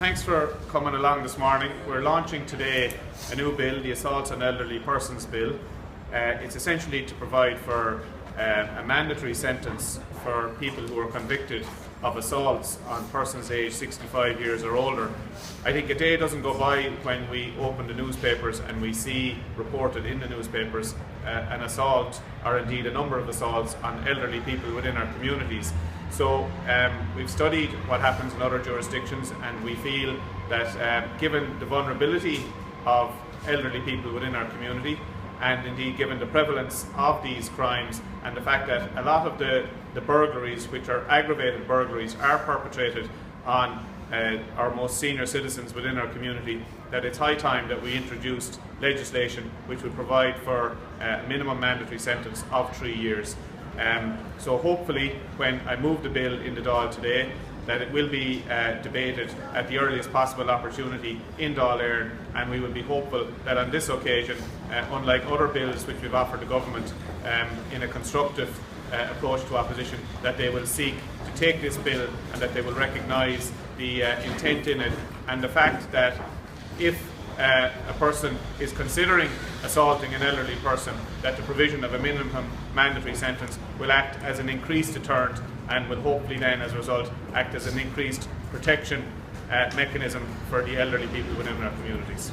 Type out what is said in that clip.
Thanks for coming along this morning. We're launching today a new bill, the Assaults on Elderly Persons Bill. It's essentially to provide for a mandatory sentence for people who are convicted of assaults on persons aged 65 years or older. I think a day doesn't go by when we open the newspapers and we see reported in the newspapers an assault, or indeed a number of assaults, on elderly people within our communities. So we've studied what happens in other jurisdictions, and we feel that given the vulnerability of elderly people within our community, and indeed given the prevalence of these crimes and the fact that a lot of the burglaries, which are aggravated burglaries, are perpetrated on our most senior citizens within our community, that it's high time that we introduced legislation which would provide for a minimum mandatory sentence of 3 years. So hopefully, when I move the bill in the Dáil today, that it will be debated at the earliest possible opportunity in Dáil Éireann, and we will be hopeful that on this occasion, unlike other bills which we've offered the government in a constructive approach to opposition, that they will seek to take this bill and that they will recognise the intent in it, and the fact that if a person is considering assaulting an elderly person, that the provision of a minimum mandatory sentence will act as an increased deterrent and will hopefully then, as a result, act as an increased protection mechanism for the elderly people within our communities.